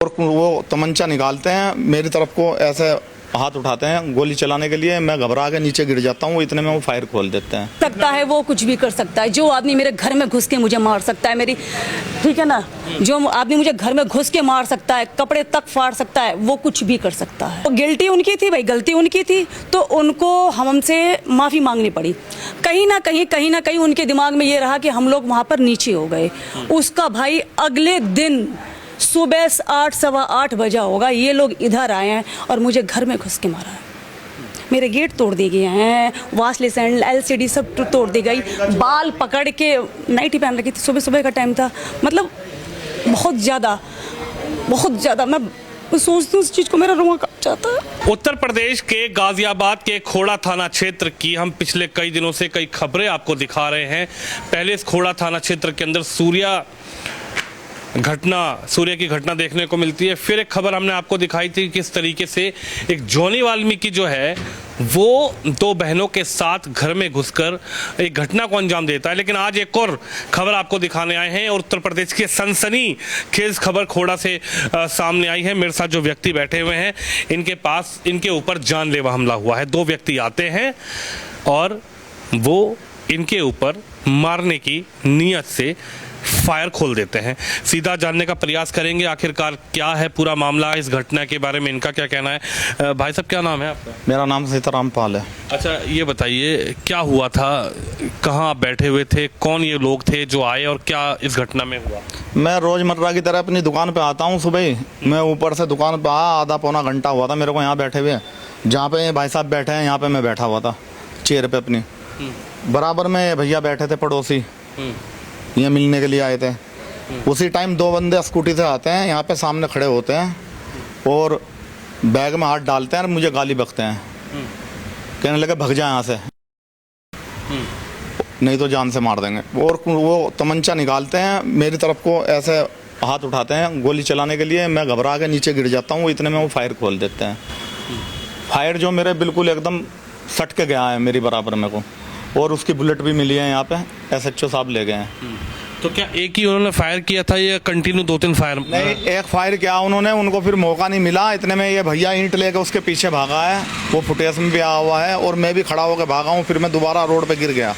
और वो तमंचा निकालते हैं मेरी तरफ को, ऐसे हाथ उठाते हैं गोली चलाने के लिए। मैं घबरा के नीचे गिर जाता हूँ, इतने में वो फायर खोल देते हैं। सकता है वो कुछ भी कर सकता है। जो आदमी मेरे घर में घुस के मुझे मार सकता है, मेरी ठीक है ना, जो आदमी मुझे घर में घुस के मार सकता है, कपड़े तक फाड़ सकता है, वो कुछ भी कर सकता है। तो गिल्टी उनकी थी भाई, गलती उनकी थी, तो उनको हमसे माफ़ी मांगनी पड़ी। कहीं ना कहीं उनके दिमाग में ये रहा कि हम लोग वहाँ पर नीचे हो गए। उसका भाई अगले दिन सुबह 8 सवा 8 बजा होगा, ये लोग इधर आए हैं और मुझे घर में घुस के मारा है। मेरे गेट तोड़ दिए गए हैं, वॉश लेसन LCD सब तोड़ दी गई, बाल पकड़ के, नाइटी पहन रखी थी, सुबह का टाइम था। मतलब बहुत ज़्यादा मैं सोचती हूँ उस चीज़ को, मेरा रुआ कांप जाता है। उत्तर प्रदेश के गाजियाबाद के खोड़ा थाना क्षेत्र की हम पिछले कई दिनों से कई खबरें आपको दिखा रहे हैं। पहले इस खोड़ा थाना क्षेत्र के अंदर सूर्य की घटना देखने को मिलती है। फिर एक खबर हमने आपको दिखाई थी किस तरीके से एक जॉनी वाल्मीकि जो है वो 2 बहनों के साथ घर में घुसकर एक घटना को अंजाम देता है। लेकिन आज एक और खबर आपको दिखाने आए हैं और उत्तर प्रदेश की सनसनीखेज खबर खोड़ा से सामने आई है। मेरे साथ जो व्यक्ति बैठे हुए हैं, इनके ऊपर जानलेवा हमला हुआ है। 2 व्यक्ति आते हैं और वो इनके ऊपर मारने की नीयत से फायर खोल देते हैं। सीधा जानने का प्रयास करेंगे आखिरकार क्या है पूरा मामला, इस घटना के बारे में इनका क्या कहना है। भाई साहब, क्या नाम है आपका? मेरा नाम सीताराम पाल है। अच्छा, ये बताइए क्या हुआ था, कहाँ आप बैठे हुए थे, कौन ये लोग थे जो आए और क्या इस घटना में हुआ? मैं रोजमर्रा की तरह अपनी दुकान पे आता हूँ सुबह ही। मैं ऊपर से दुकान पे आया, आधा पौना घंटा हुआ था मेरे को यहाँ बैठे हुए। जहाँ पे भाई साहब बैठे हैं, यहाँ पे मैं बैठा हुआ था चेयर पे अपनी। बराबर में भैया बैठे थे पड़ोसी, ये मिलने के लिए आए थे। उसी टाइम 2 बंदे स्कूटी से आते हैं, यहाँ पे सामने खड़े होते हैं और बैग में हाथ डालते हैं और मुझे गाली बकते हैं। कहने लगे भग जाए यहाँ से, नहीं तो जान से मार देंगे। और वो तमंचा निकालते हैं मेरी तरफ को, ऐसे हाथ उठाते हैं गोली चलाने के लिए। मैं घबरा के नीचे गिर जाता हूँ, इतने में वो फायर खोल देते हैं। फायर जो मेरे बिल्कुल एकदम सट के गया है मेरी बराबर में को, और उसकी बुलेट भी मिली है यहाँ पे, SHO साहब ले गए हैं। तो क्या एक ही उन्होंने फायर किया था या कंटिन्यू 2-3 फायर? नहीं, एक फायर किया उन्होंने, उनको फिर मौका नहीं मिला। इतने में ये भैया ईंट लेके उसके पीछे भागा है, वो फुटेज में भी आया हुआ है, और मैं भी खड़ा होकर भागा हूँ। फिर मैं दोबारा रोड पे गिर गया।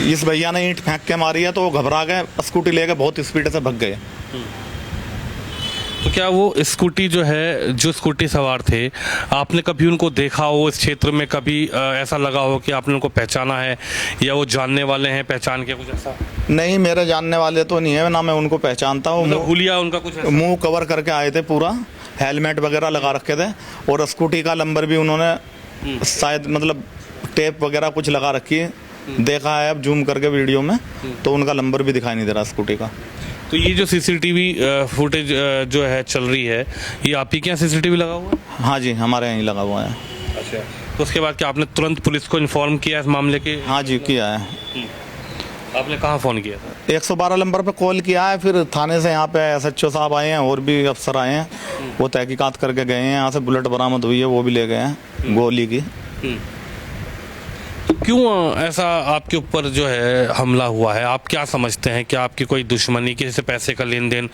इस भैया ने ईंट फेंक के मारी है, तो वो घबरा गए, स्कूटी लेके बहुत स्पीड से भग गए। तो क्या वो स्कूटी जो स्कूटी सवार थे, आपने कभी उनको देखा हो इस क्षेत्र में? कभी ऐसा लगा हो कि आपने उनको पहचाना है या वो जानने वाले हैं, पहचान के कुछ ऐसा? नहीं, मेरे जानने वाले तो नहीं है, ना मैं उनको पहचानता हूँ। मतलब हुलिया उनका कुछ मुंह कवर करके आए थे, पूरा हेलमेट वगैरह लगा रखे थे, और स्कूटी का नंबर भी उन्होंने शायद मतलब टेप वगैरह कुछ लगा रखी है। देखा है अब जूम करके वीडियो में, तो उनका नंबर भी दिखाई नहीं दे रहा स्कूटी का। तो ये जो CCTV फुटेज जो है चल रही है, ये आप ही के यहाँ CCTV लगा हुआ है? हाँ जी, हमारे यहीं लगा हुआ है। अच्छा, तो उसके बाद क्या आपने तुरंत पुलिस को इन्फॉर्म किया इस मामले के? हाँ जी, किया है। आपने कहाँ फ़ोन किया था? 112 नंबर पे कॉल किया है, फिर थाने से यहाँ पे SHO साहब आए हैं, और भी अफसर आए हैं, वो तहकीकात करके गए हैं। यहाँ से बुलेट बरामद हुई है, वो भी ले गए हैं गोली की। तो क्यों ऐसा आपके ऊपर जो है हमला हुआ है? आप क्या समझते हैं कि आपकी कोई दुश्मनी, किसी से पैसे का लेन देन,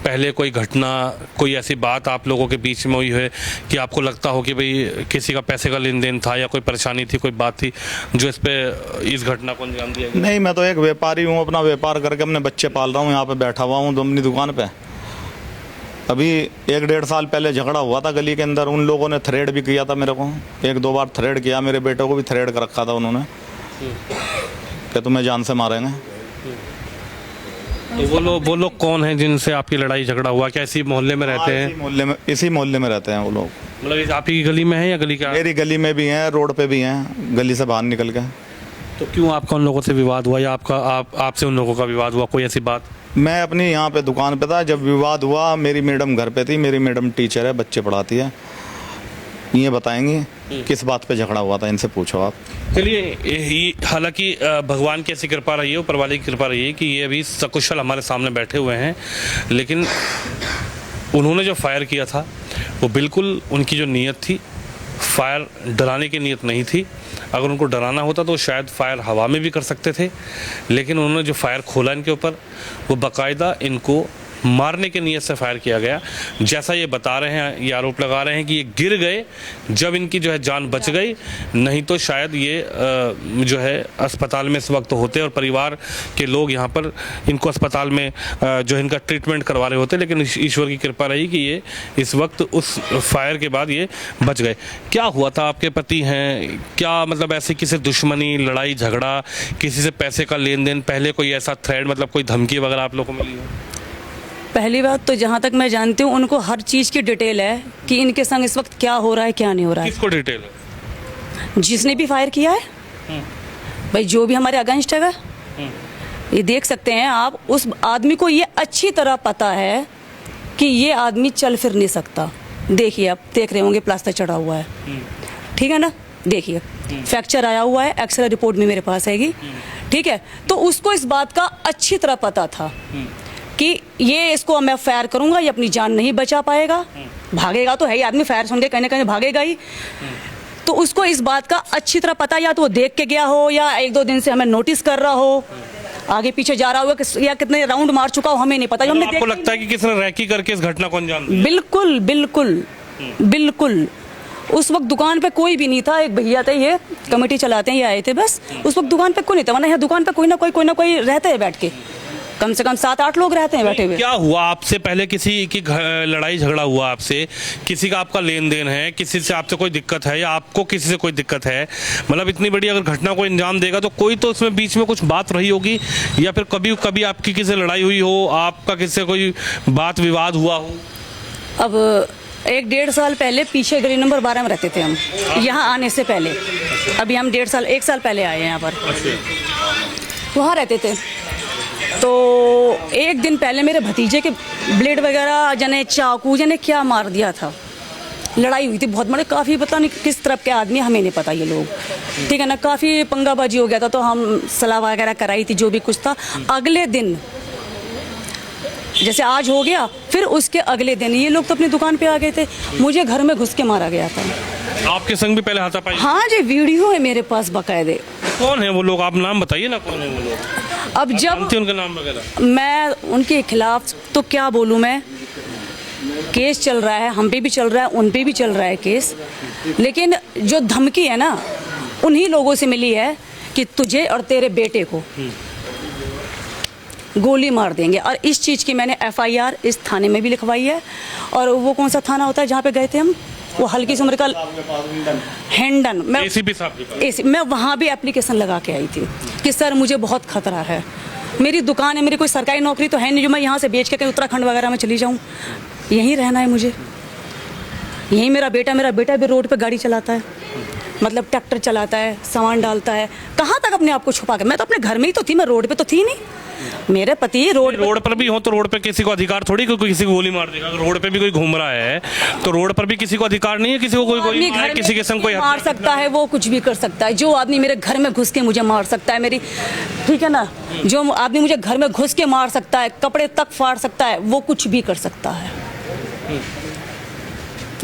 पहले कोई घटना, कोई ऐसी बात आप लोगों के बीच में हुई है कि आपको लगता हो कि भाई किसी का पैसे का लेन देन था या कोई परेशानी थी, कोई बात थी जो इस घटना को अंजाम दिया गया? नहीं, मैं तो एक व्यापारी हूँ, अपना व्यापार करके अपने बच्चे पाल रहा हूँ, यहाँ पे बैठा हुआ हूँ अपनी दुकान पे। अभी 1-1.5 साल पहले झगड़ा हुआ था गली के अंदर, उन लोगों ने थ्रेड भी किया था मेरे को, 1-2 बार थ्रेड किया। मेरे बेटे को भी थ्रेड कर रखा था उन्होंने कि तुम्हें जान से मारेंगे। तो वो लोग कौन हैं जिनसे आपकी लड़ाई झगड़ा हुआ? क्या इसी मोहल्ले में रहते हैं? इसी मोहल्ले में रहते हैं वो लोग। मतलब आप ही की गली में है या गली का? मेरी गली में भी हैं, रोड पे भी हैं, गली से बाहर निकल के। तो क्यों आपका उन लोगों से विवाद हुआ या आपसे उन लोगों का विवाद हुआ? कोई ऐसी बात? मैं अपनी यहाँ पे दुकान पे था, जब विवाद हुआ, मेरी मैडम घर पे थी, मेरी मैडम टीचर है, बच्चे पढ़ाती है, ये बताएंगी किस बात पे झगड़ा हुआ था, इनसे पूछो आप। चलिए, हालांकि भगवान की ऐसी कृपा रही है, ऊपर वाले की कृपा रही है कि ये अभी सकुशल हमारे सामने बैठे हुए हैं। लेकिन उन्होंने जो फायर किया था वो बिल्कुल उनकी जो नीयत थी, फायर डराने की नीयत नहीं थी। अगर उनको डराना होता तो शायद फायर हवा में भी कर सकते थे, लेकिन उन्होंने जो फायर खोला इनके ऊपर, वो बाकायदा इनको मारने के नियत से फायर किया गया। जैसा ये बता रहे हैं, ये आरोप लगा रहे हैं कि ये गिर गए जब इनकी जो है जान बच गई, नहीं तो शायद ये जो है अस्पताल में इस वक्त होते और परिवार के लोग यहाँ पर इनको अस्पताल में जो इनका ट्रीटमेंट करवा रहे होते। लेकिन ईश्वर की कृपा रही कि ये इस वक्त उस फायर के बाद ये बच गए। क्या हुआ था? आपके पति हैं क्या? मतलब ऐसे किसी दुश्मनी, लड़ाई झगड़ा, किसी से पैसे का लेन देन, पहले कोई ऐसा थ्रेड, मतलब कोई धमकी वगैरह आप लोगों को मिली हो? पहली बात तो जहाँ तक मैं जानती हूँ उनको हर चीज़ की डिटेल है कि इनके संग इस वक्त क्या हो रहा है, क्या नहीं हो रहा है। किसको डिटेल है? जिसने भी फायर किया है भाई, जो भी हमारे अगेंस्ट है, ये देख सकते हैं आप। उस आदमी को ये अच्छी तरह पता है कि ये आदमी चल फिर नहीं सकता। देखिए, आप देख रहे होंगे प्लास्टर चढ़ा हुआ है, ठीक है ना? देखिए फ्रैक्चर आया हुआ है, एक्सरे रिपोर्ट में मेरे पास आएगी, ठीक है? तो उसको इस बात का अच्छी तरह पता था कि ये इसको मैं फायर करूंगा, ये अपनी जान नहीं बचा पाएगा, भागेगा तो है ही, आदमी फायर सुन के कहीं ना कहीं भागेगा ही। तो उसको इस बात का अच्छी तरह पता, या तो वो देख के गया हो या 1-2 दिन से हमें नोटिस कर रहा हो, आगे पीछे जा रहा होगा या कितने राउंड मार चुका हो हमें नहीं पता। हमने आपको लगता है कि किसी ने रैकी करके इस घटना को अंजाम दिया? बिल्कुल बिल्कुल बिल्कुल। उस वक्त दुकान पे कोई भी नहीं था, एक भैया थे, ये कमेटी चलाते हैं, ये आए थे बस। उस वक्त दुकान पे कोई नहीं था, वरना यहाँ दुकान पे कोई ना कोई रहते हैं बैठ के, कम से कम 7-8 लोग रहते हैं बैठे हुए। क्या हुआ आपसे? पहले किसी की लड़ाई झगड़ा हुआ आपसे? किसी का आपका लेन देन है? किसी से आपसे कोई दिक्कत है या आपको किसी से कोई दिक्कत है? मतलब इतनी बड़ी अगर घटना को अंजाम देगा तो कोई तो उसमें बीच में कुछ बात रही होगी, या फिर कभी आपकी किसी से लड़ाई हुई हो, आपका किसी से कोई बात विवाद हुआ हो? अब 1-1.5 साल पहले पीछे गली नंबर 12 में रहते थे हम, यहाँ आने से पहले। अभी हम 1 साल पहले आए हैं यहाँ पर, वहाँ रहते थे। तो एक दिन पहले मेरे भतीजे के ब्लेड वगैरह जने चाकू जने क्या मार दिया था, लड़ाई हुई थी बहुत बड़े, काफ़ी पता नहीं किस तरफ के आदमी, हमें नहीं पता ये लोग, ठीक है ना? काफ़ी पंगाबाजी हो गया था, तो हम सलाह वगैरह कराई थी, जो भी कुछ था। अगले दिन जैसे आज हो गया, फिर उसके अगले दिन ये लोग तो अपनी दुकान पे आ गए थे, मुझे घर में घुस के मारा गया था। आपके संग भी पहले हाथापाई? हाँ जी, वीडियो है मेरे पास बाकायदे। कौन है वो लोग? आप नाम बताइए ना, कौन है वो लोग? अब जब उनका नाम वगैरह मैं उनके खिलाफ तो क्या बोलूँ मैं, केस चल रहा है, हम पे भी चल रहा है, उन पे भी चल रहा है केस, लेकिन जो धमकी है ना उन्हीं लोगों से मिली है कि तुझे और तेरे बेटे को गोली मार देंगे। और इस चीज़ की मैंने FIR इस थाने में भी लिखवाई है। और वो कौन सा थाना होता है जहाँ पे गए थे हम, वो हल्की सी उम्र का हेंडन, मैं ACP साहब के पास, मैं वहाँ भी एप्लीकेशन लगा के आई थी कि सर मुझे बहुत खतरा है, मेरी दुकान है, मेरी कोई सरकारी नौकरी तो है नहीं जो मैं यहाँ से बेच के कहीं उत्तराखंड वगैरह में चली जाऊँ, यहीं रहना है मुझे, यहीं मेरा बेटा भी रोड पे गाड़ी चलाता है, मतलब ट्रैक्टर चलाता है, सामान डालता है, कहाँ तक अपने आप को छुपा के? मैं तो अपने घर में ही तो थी, मैं रोड पे तो थी नहीं। मेरे पति रोड पर भी हो तो रोड पे किसी को अधिकार थोड़ी कोई किसी को गोली मार देगा। अगर रोड पे भी कोई घूम रहा है तो रोड पर भी किसी को अधिकार नहीं है किसी को कोई किसी के संग कोई मार सकता है, वो कुछ भी कर सकता है। जो आदमी मेरे घर में घुस के मुझे मार सकता है, मेरी, ठीक है ना, जो आदमी मुझे घर में घुस के मार सकता है, कपड़े तक फाड़ सकता है, वो कुछ भी कर सकता है।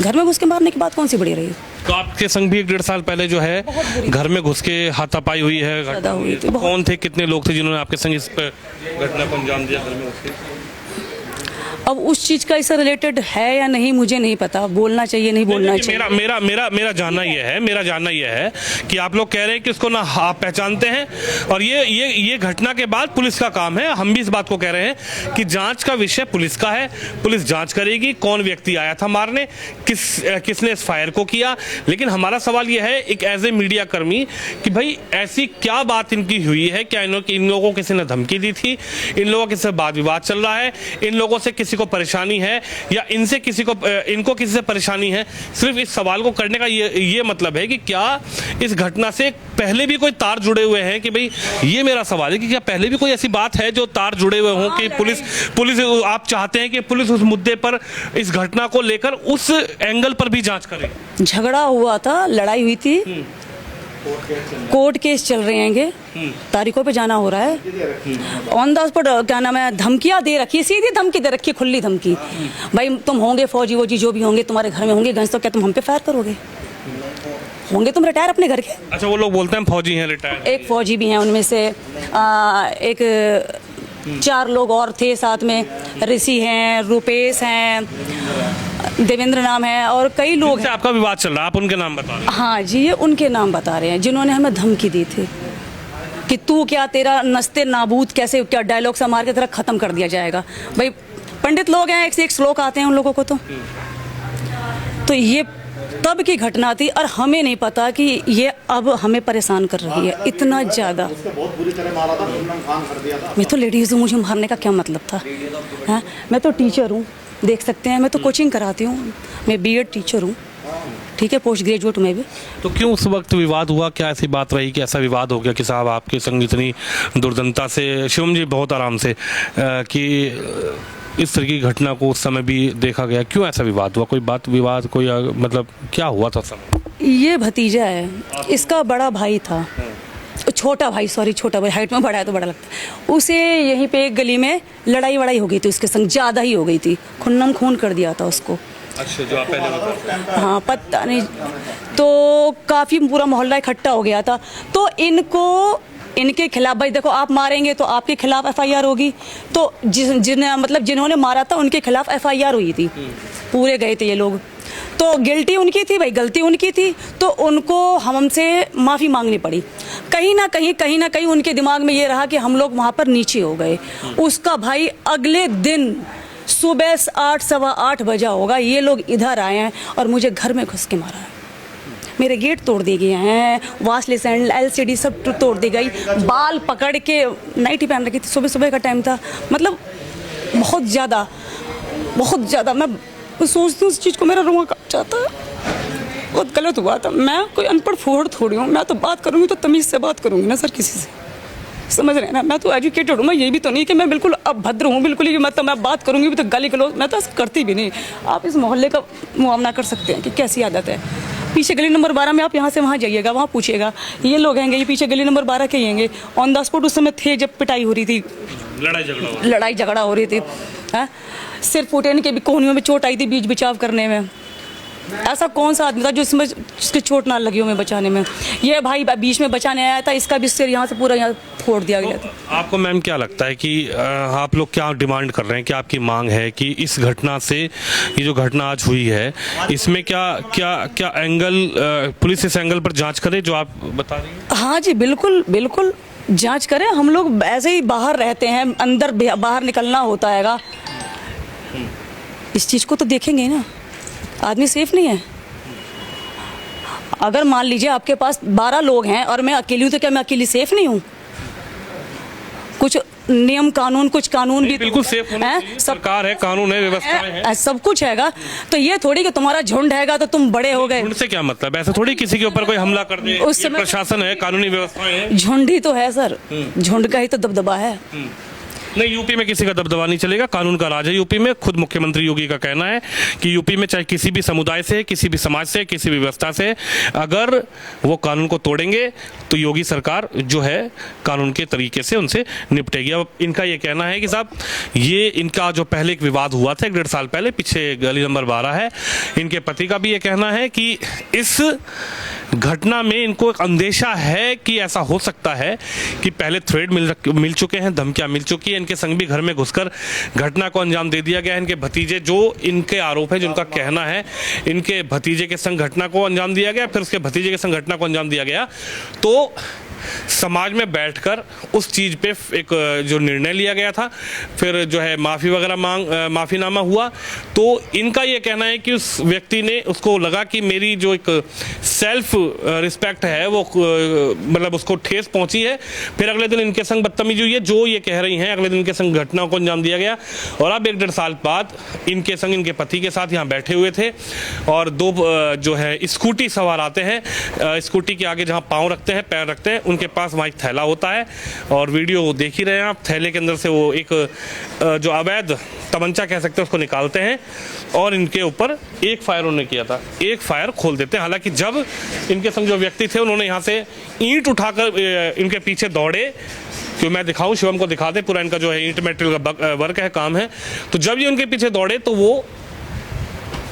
घर में घुस के मारने की बात कौन सी बड़ी रही? तो आपके संग भी 1-1.5 साल पहले जो है घर में घुस के हाथापाई हुई है, कौन थे, कितने लोग थे जिन्होंने आपके संग इस घटना को अंजाम दिया घर में घुस के? अब उस चीज का इससे रिलेटेड है या नहीं मुझे नहीं पता, बोलना चाहिए नहीं बोलना चाहिए। मेरा जानना यह है कि आप लोग कह रहे हैं कि उसको ना आप पहचानते हैं, और ये घटना के बाद पुलिस का काम है। हम भी इस बात को कह रहे हैं कि जांच का विषय पुलिस का है, पुलिस जांच करेगी कौन व्यक्ति आया था मारने, किसने इस फायर को किया। लेकिन हमारा सवाल यह है एक एज ए मीडिया कर्मी कि भाई ऐसी क्या बात इनकी हुई है, क्या इन लोगों को किसी ने धमकी दी थी, इन लोगों के साथ वाद विवाद चल रहा है, इन लोगों से किसी को परेशानी है, या इनको किसी से परेशानी है? सिर्फ इस सवाल को करने का ये मतलब है कि क्या इस घटना से पहले भी कोई तार जुड़े हुए हैं? कि भाई ये मेरा सवाल है कि क्या पहले भी कोई ऐसी बात है जो तार जुड़े हुए हों कि पुलिस आप चाहते हैं कि पुलिस उस मुद्दे पर, इस घटना को लेकर उस एंगल पर भी जांच करे? झगड़ा हुआ था, लड़ाई हुई थी, कोर्ट केस चल रहे हैं, तारीखों पे जाना हो रहा है, ऑन द स्पॉट क्या नाम है, धमकियां दे रखी है, सीधी धमकी दे रखी है, खुली धमकी। भाई तुम होंगे फौजी वोजी जो भी होंगे, तुम्हारे घर में होंगे गंज, तो क्या तुम हम पे फायर करोगे? होंगे तुम रिटायर अपने घर के? अच्छा, वो लोग बोलते हैं फौजी हैं रिटायर। एक फौजी भी हैं उनमें से, एक 4 लोग और थे साथ में, ऋषि हैं, रुपेश हैं, देवेंद्र नाम है और कई लोग जिनसे हैं। आपका विवाद चल रहा है, आप उनके नाम बता रहे हैं। हाँ जी, ये उनके नाम बता रहे हैं जिन्होंने हमें धमकी दी थी कि तू क्या, तेरा नस्ते नाबूद कैसे, क्या डायलॉग से मार के तेरा खत्म कर दिया जाएगा। भाई पंडित लोग हैं, एक से एक श्लोक आते हैं उन लोगों को। तो ये तब की घटना थी और हमें नहीं पता कि ये अब हमें परेशान कर रही है इतना ज़्यादा। बहुत बुरी तरह मारा था, खान कर दिया था। मैं तो लेडीज़ हूँ, मुझे मारने का क्या मतलब था? हाँ, मैं तो टीचर हूँ, देख सकते हैं, मैं तो कोचिंग कराती हूँ, मैं बीएड टीचर हूँ, ठीक है, पोस्ट ग्रेजुएट में भी। तो क्यों उस वक्त विवाद हुआ? क्या ऐसी बात रही कि ऐसा विवाद हो गया कि साहब आपके संग इतनी दुर्दंता से, शिवम जी बहुत आराम से, कि इस तरह की घटना को उस समय भी देखा गया? क्यों ऐसा विवाद हुआ? कोई बात विवाद, कोई मतलब क्या हुआ था समय? ये भतीजा है, इसका बड़ा भाई था, छोटा भाई, सॉरी छोटा भाई, हाइट में बड़ा है तो बड़ा लगता है। उसे यहीं पे एक गली में लड़ाई वड़ाई हो गई थी उसके संग, ज़्यादा ही हो गई थी, खून खून कर दिया था उसको। अच्छा, जो आप पहले बता। हाँ, पता नहीं, तो काफ़ी पूरा मोहल्ला इकट्ठा हो गया था। तो इनके खिलाफ, भाई देखो, आप मारेंगे तो आपके खिलाफ एफआईआर होगी, तो जिन्होंने मारा था उनके खिलाफ एफआईआर हुई थी, पूरे गए थे ये लोग। तो गिल्टी उनकी थी भाई, गलती उनकी थी, तो उनको हमसे माफ़ी मांगनी पड़ी। कहीं ना कहीं उनके दिमाग में ये रहा कि हम लोग वहाँ पर नीचे हो गए। उसका भाई अगले दिन सुबह 8, सवा 8 बजा होगा, ये लोग इधर आए हैं और मुझे घर में घुस के मारा है। मेरे गेट तोड़ दिए गए हैं, वॉश लेसन, LCD सब तोड़ दी गई, बाल पकड़ के, नाइटी पहन रखी थी, सुबह का टाइम था, मतलब बहुत ज़्यादा मैं सोचती हूँ उस चीज़ को, मेरा रुआ कांप जाता है। बहुत गलत हुआ था। मैं कोई अनपढ़ फोड़ थोड़ी हूँ, मैं तो बात करूँगी तो तमीज़ से बात करूँगी ना सर, किसी से, समझ रहे हैं ना? मैं तो एजुकेटेड हूँ, मैं ये भी तो नहीं कि मैं बिल्कुल अभद्र हूँ, बिल्कुल ही मतलब मैं बात करूँगी भी तो गाली गलौज, मैं तो ऐसा करती भी नहीं। आप इस मोहल्ले का मुआवना कर सकते हैं कि कैसी आदत है। पीछे गली नंबर 12 में आप यहाँ से वहाँ जाइएगा, वहाँ पूछिएगा, ये लोग हैंगे, ये पीछे गली नंबर 12 के ही हैंगे, ऑन द स्पॉट उस समय थे जब पिटाई हो रही थी, लड़ाई झगड़ा हो रही थी। हाँ, सिर फूटे, इनके भी कोहनियों में चोट आई थी बीच बचाव करने में। ऐसा कौन सा आदमी था जिसके चोट ना लगी हो में बचाने में? ये भाई बीच में बचाने आया था, इसका भी सिर यहाँ से पूरा यहाँ फोड़ दिया गया था। आपको मैम क्या लगता है कि आप लोग क्या डिमांड कर रहे हैं, क्या आपकी मांग है कि इस घटना से, ये जो घटना आज हुई है, इसमें क्या एंगल, पुलिस इस एंगल पर जांच करे जो आप बता रही हैं? हाँ जी, बिल्कुल जांच करें। हम लोग ऐसे ही बाहर रहते हैं, अंदर बाहर निकलना होता हैगा, इस चीज़ को तो देखेंगे ना, आदमी सेफ नहीं है। अगर मान लीजिए आपके पास 12 लोग हैं और मैं अकेली हूँ, तो क्या मैं अकेली सेफ नहीं हूँ? कुछ नियम कानून, कुछ कानून भी बिल्कुल सेफ है, सरकार है, कानून है, व्यवस्थाएं हैं, सब कुछ हैगा। तो ये थोड़ी कि तुम्हारा झुंड हैगा तो तुम बड़े हो गए। झुंड से क्या मतलब? ऐसा थोड़ी किसी के ऊपर कोई हमला कर दे। उस समय प्रशासन है, कानूनी व्यवस्थाएं हैं, झुंड ही तो है सर, झुंड का ही तो दबदबा है। नहीं, यूपी में किसी का दबदबा नहीं चलेगा, कानून का राज है यूपी में। खुद मुख्यमंत्री योगी का कहना है कि यूपी में चाहे किसी भी समुदाय से, किसी भी समाज से, किसी भी व्यवस्था से, अगर वो कानून को तोड़ेंगे तो योगी सरकार जो है कानून के तरीके से उनसे निपटेगी। अब इनका ये कहना है कि साहब, ये इनका जो पहले एक विवाद हुआ था 1.5 साल पहले, पीछे गली नंबर 12 है, इनके पति का भी ये कहना है कि इस घटना में इनको एक अंदेशा है कि ऐसा हो सकता है कि पहले थ्रेड मिल चुके हैं, धमकियां मिल चुकी है, इनके संग भी घर में घुसकर घटना को अंजाम दे दिया गया है। इनके भतीजे, जो इनके आरोप है, जिनका कहना है इनके भतीजे के संग घटना को अंजाम दिया गया, फिर उसके भतीजे के संग घटना को अंजाम दिया गया, तो समाज में बैठकर उस चीज़ पे एक जो निर्णय लिया गया था, फिर जो है माफ़ी वगैरह माफ़ीनामा हुआ। तो इनका ये कहना है कि उस व्यक्ति ने, उसको लगा कि मेरी जो एक सेल्फ रिस्पेक्ट है वो मतलब उसको ठेस पहुंची है। फिर अगले दिन इनके संग बदतमीजी हुई है, जो ये कह रही हैं, अगले दिन इनके संग घटना को अंजाम दिया गया। और अब 1.5 साल बाद इनके संग इनके पति के साथ यहाँ बैठे हुए थे और 2 जो है स्कूटी सवार आते हैं, स्कूटी के आगे जहाँ पाँव रखते हैं, पैर रखते हैं, उनके पास वहाँ एक थैला होता है और वीडियो देख ही रहे हैं आप। थैले के अंदर से वो एक जो अवैध तमंचा कह सकते हैं उसको निकालते हैं और इनके ऊपर एक फायर उन्होंने किया था, एक फायर खोल देते हैं। हालांकि जब इनके संग जो व्यक्ति थे उन्होंने यहाँ से ईंट उठाकर इनके पीछे दौड़े, क्यों मैं दिखाऊं, शिवम को दिखा दे, पूरा इनका जो है ईंट मेटेरियल का वर्क है, काम है। तो जब ये उनके पीछे दौड़े तो वो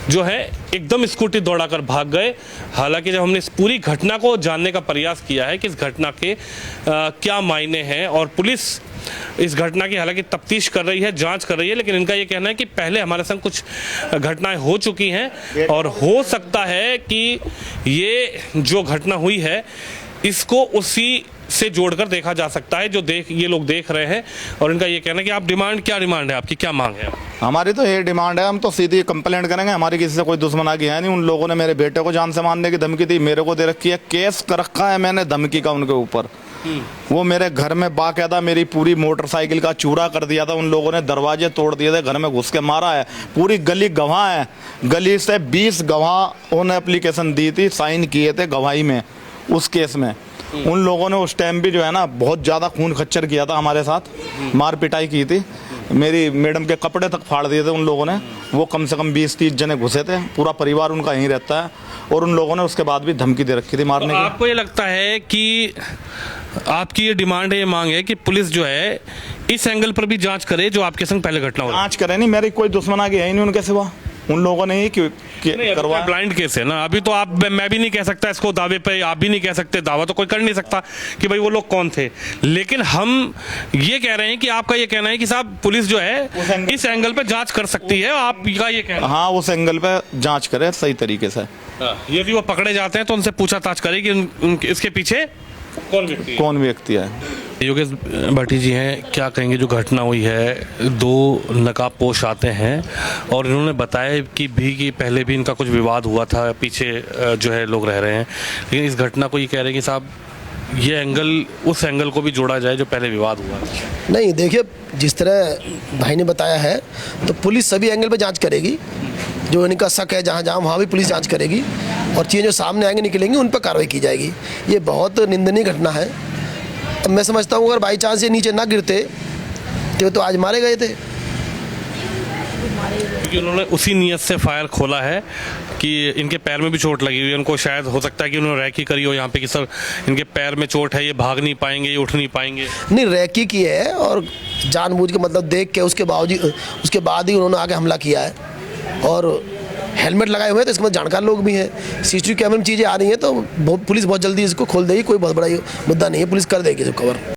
जो है एकदम स्कूटी दौड़ाकर भाग गए। हालांकि जब हमने इस पूरी घटना को जानने का प्रयास किया है कि इस घटना के क्या मायने हैं और पुलिस इस घटना की हालांकि तफ्तीश कर रही है, जांच कर रही है, लेकिन इनका ये कहना है कि पहले हमारे संग कुछ घटनाएं हो चुकी हैं और हो सकता है कि ये जो घटना हुई है इसको उसी से जोड़कर देखा जा सकता है जो ये लोग देख रहे हैं। और इनका ये कहना है कि आप क्या डिमांड है आपकी, क्या मांग है? हमारी तो ये डिमांड है, हम तो सीधी कंप्लेंट करेंगे। हमारी किसी से कोई दुश्मनागी है नहीं। उन लोगों ने मेरे बेटे को जान से मारने की धमकी दी, मेरे को दे रखी है, केस कर रखा है मैंने धमकी का उनके ऊपर। वो मेरे घर में बाकायदा मेरी पूरी मोटरसाइकिल का चूरा कर दिया था। उन लोगों ने दरवाजे तोड़ दिए थे, घर में घुस के मारा है। पूरी गली गवाह है, गली से 20 गवाहों ने एप्लीकेशन दी थी, साइन किए थे गवाही में उस केस में। उन लोगों ने उस टाइम भी जो है ना बहुत ज़्यादा खून खच्चर किया था हमारे साथ, मार पिटाई की थी। मेरी मैडम के कपड़े तक फाड़ दिए थे उन लोगों ने। वो कम से कम 20-30 जने घुसे थे, पूरा परिवार उनका यहीं रहता है। और उन लोगों ने उसके बाद भी धमकी दे रखी थी मारने की। आपको ये लगता है कि आपकी ये डिमांड है, ये मांग है कि पुलिस जो है इस एंगल पर भी जांच करे जो आपके संग पहले घटना हुई? जांच करे नहीं, मेरी कोई दुश्मनागी है ही नहीं उनके सिवा। उन लोगों ने ही करवाया। ब्लाइंड केस है ना, अभी तो आप मैं भी नहीं कह सकता इसको दावे पे, आप भी नहीं कह सकते, दावा तो कोई कर नहीं सकता कि भाई वो लोग कौन थे। लेकिन हम ये कह रहे हैं कि आपका ये कहना है कि साहब पुलिस जो है इस एंगल पे जांच कर सकती है, आपका ये कहना? हाँ, उस एंगल पे जांच करे सही तरीके से। यदि वो पकड़े जाते हैं तो उनसे पूछताछ करे कि इसके पीछे कौन व्यक्ति है। योगेश भट्टी जी हैं, क्या कहेंगे जो घटना हुई है? 2 नकाबपोश आते हैं और इन्होंने बताया कि पहले भी इनका कुछ विवाद हुआ था, पीछे जो है लोग रह रहे हैं, लेकिन इस घटना को ये कह रहे हैं कि साहब ये एंगल उस एंगल को भी जोड़ा जाए जो पहले विवाद हुआ। नहीं, देखिए जिस तरह भाई ने बताया है तो पुलिस सभी एंगल पे जांच करेगी। जो इनका शक है जहाँ वहाँ भी पुलिस जांच करेगी और चीज़ें जो सामने आएंगे निकलेंगी उन पर कार्रवाई की जाएगी। ये बहुत निंदनीय घटना है। मैं समझता हूँ अगर बाई चांस ये नीचे ना गिरते तो आज मारे गए थे। क्योंकि उन्होंने उसी नियत से फायर खोला है कि इनके पैर में भी चोट लगी हुई है। उनको शायद हो सकता है कि उन्होंने रैकी करी हो यहाँ पे कि सर इनके पैर में चोट है, ये भाग नहीं पाएंगे, ये उठ नहीं पाएंगे। नहीं, रैकी की है और जानबूझ के मतलब देख के उसके बाद ही उन्होंने आके हमला किया है। और हेलमेट लगाए हुए हैं तो इसके बाद जानकार लोग भी हैं। सीसीटीवी कैमरे में चीज़ें आ रही हैं तो पुलिस बहुत जल्दी इसको खोल देगी। कोई बहुत बड़ा मुद्दा नहीं है, पुलिस कर देगी इसको कवर।